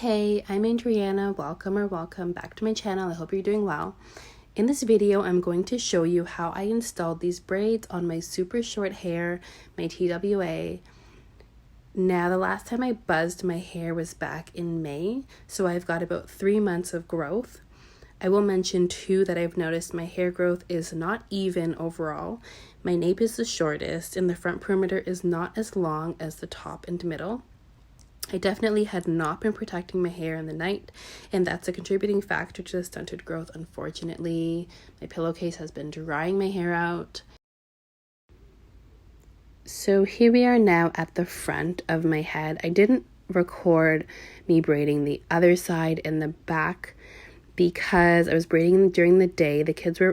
Hey, I'm Adriana. Welcome back to my channel. I hope you're doing well. In this video, I'm going to show you how I installed these braids on my super short hair, my TWA. Now, the last time I buzzed my hair was back in May, so I've got about 3 months of growth. I will mention too that I've noticed my hair growth is not even overall. My nape is the shortest and the front perimeter is not as long as the top and middle. I definitely had not been protecting my hair in the night, and that's a contributing factor to the stunted growth, unfortunately. My pillowcase has been drying my hair out. So here we are now at the front of my head. I didn't record me braiding the other side in the back because I was braiding during the day.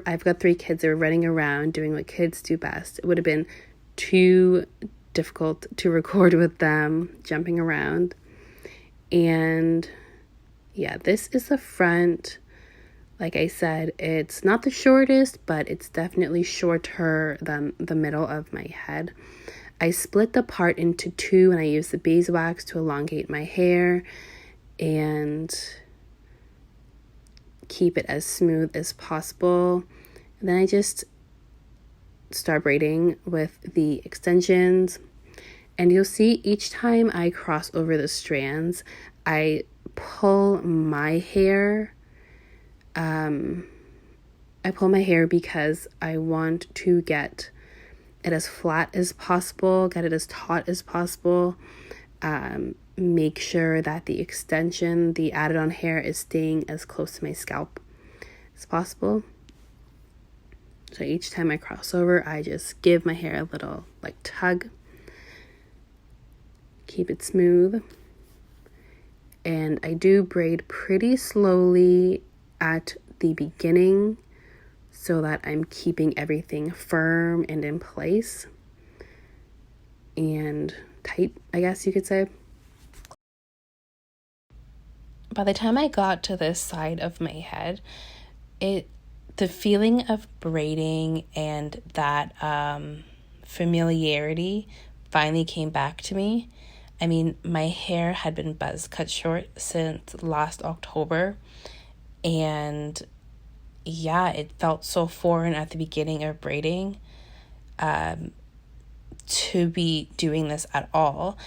I've got 3 kids that were running around doing what kids do best. It would have been too difficult to record with them jumping around. And yeah, this is the front. Like I said, it's not the shortest, but it's definitely shorter than the middle of my head. I split the part into 2 and I used the beeswax to elongate my hair and keep it as smooth as possible. And then I just start braiding with the extensions. And you'll see each time I cross over the strands, I pull my hair. I pull my hair because I want to get it as flat as possible, get it as taut as possible. Make sure that the extension, the added on hair, is staying as close to my scalp as possible. So each time I cross over, I just give my hair a little tug. Keep it smooth. And I do braid pretty slowly at the beginning so that I'm keeping everything firm and in place and tight, I guess you could say. By the time I got to this side of my head, the feeling of braiding and that familiarity finally came back to me. I mean, my hair had been buzz cut short since last October, and yeah, it felt so foreign at the beginning of braiding to be doing this at all.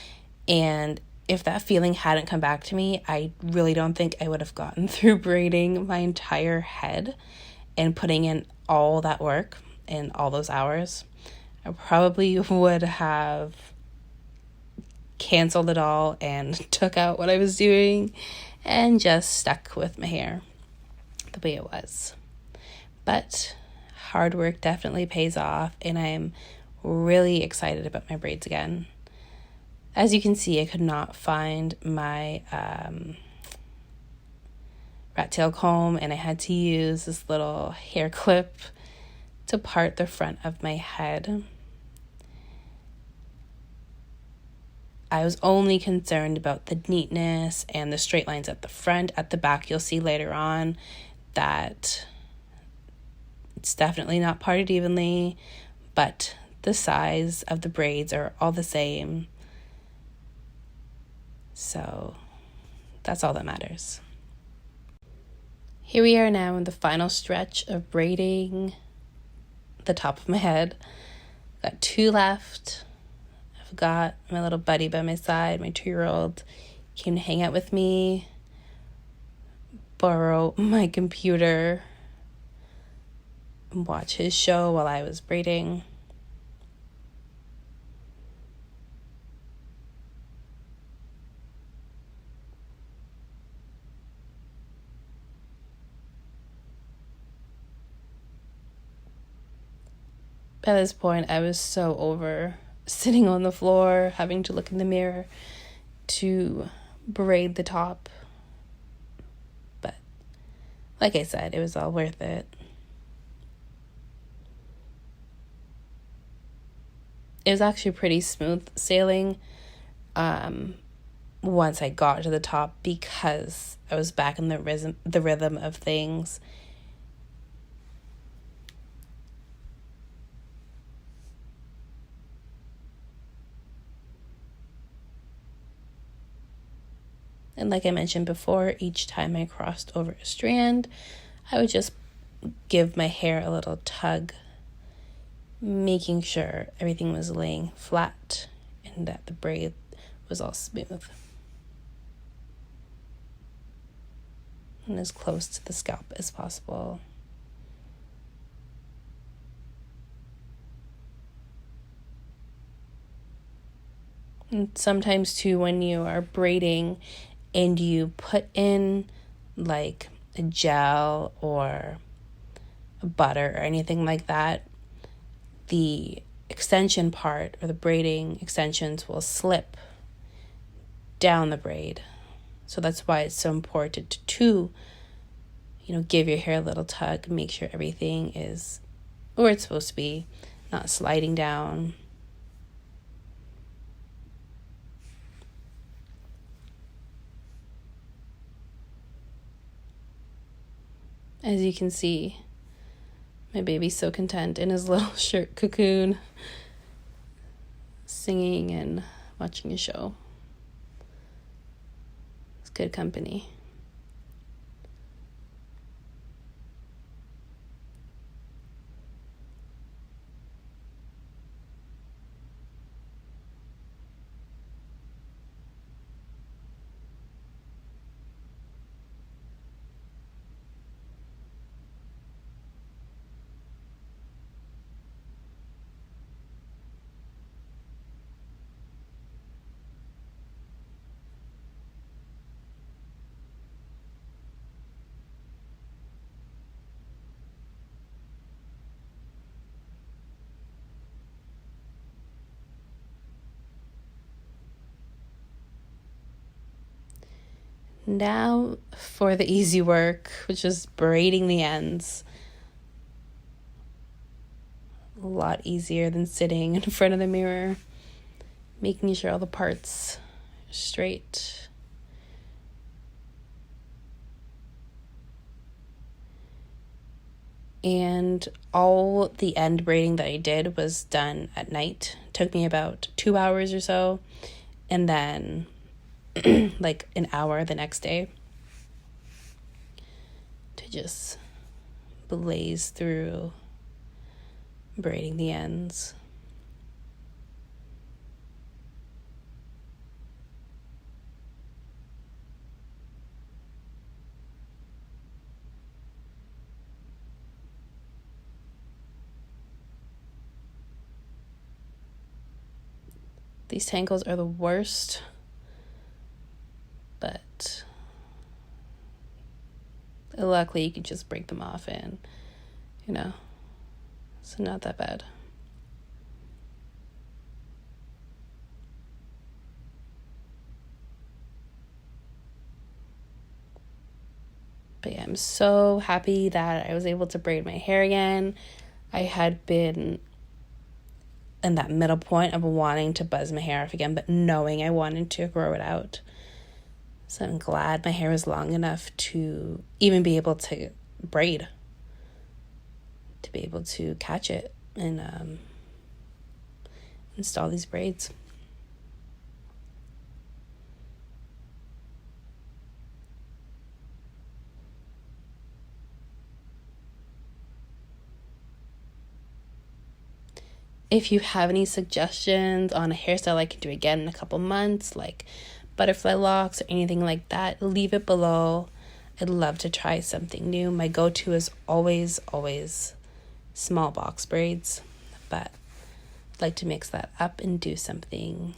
And if that feeling hadn't come back to me, I really don't think I would have gotten through braiding my entire head and putting in all that work and all those hours. I probably would have canceled it all and took out what I was doing and just stuck with my hair the way it was. But hard work definitely pays off, and I'm really excited about my braids again. As you can see, I could not find my rat tail comb, and I had to use this little hair clip to part the front of my head. I was only concerned about the neatness and the straight lines at the front. At the back, you'll see later on that it's definitely not parted evenly, but the size of the braids are all the same. So that's all that matters. Here we are now in the final stretch of braiding the top of my head. Got 2 left. I've got my little buddy by my side, my 2-year-old. Came to hang out with me, borrow my computer, and watch his show while I was braiding. By this point, I was so over sitting on the floor, having to look in the mirror to braid the top. But like I said, it was all worth it. It was actually pretty smooth sailing once I got to the top because I was back in the rhythm of things. And like I mentioned before, each time I crossed over a strand, I would just give my hair a little tug, making sure everything was laying flat and that the braid was all smooth and as close to the scalp as possible. And sometimes too, when you are braiding and you put in like a gel or a butter or anything like that, the extension part or the braiding extensions will slip down the braid. So that's why it's so important to, give your hair a little tug, make sure everything is where it's supposed to be, not sliding down. As you can see, my baby's so content in his little shirt cocoon, singing and watching a show. It's good company. Now for the easy work, which is braiding the ends. A lot easier than sitting in front of the mirror, making sure all the parts are straight. And all the end braiding that I did was done at night. It took me about 2 hours or so, and then like an hour the next day to just blaze through braiding the ends. These tangles are the worst, but luckily you can just break them off and, it's not that bad. But yeah, I'm so happy that I was able to braid my hair again. I had been in that middle point of wanting to buzz my hair off again, but knowing I wanted to grow it out. So I'm glad my hair was long enough to even be able to braid, to be able to catch it and install these braids. If you have any suggestions on a hairstyle I can do again in a couple months, like butterfly locks or anything like that, leave it below. I'd love to try something new. My go-to is always small box braids, but I'd like to mix that up and do something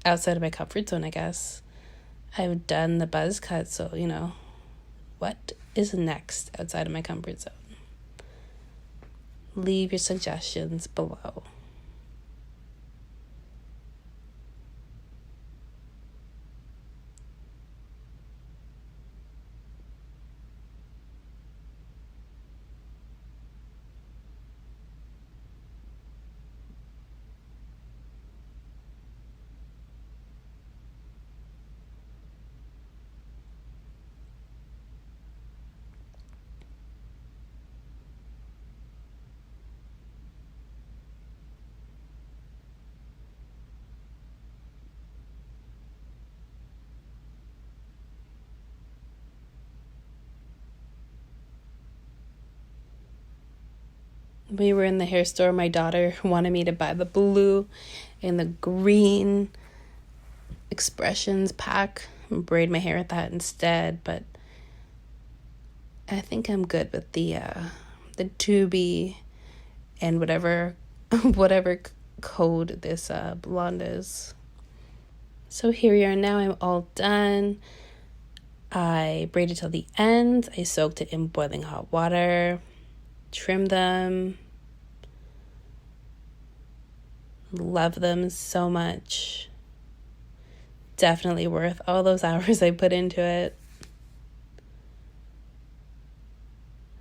outside of my comfort zone, I guess. I've done the buzz cut, so, what is next outside of my comfort zone? Leave your suggestions below. we were in the hair store. My daughter wanted me to buy the blue and the green expressions pack and braid my hair with that instead, but I think I'm good with the 2B and whatever code this blonde is. So here we are now. I'm all done. I braided till the end. I soaked it in boiling hot water, trimmed them. Love them so much. Definitely worth all those hours I put into it.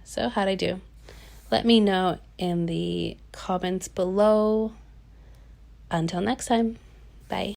So how'd I do? Let me know in the comments below. Until next time, bye.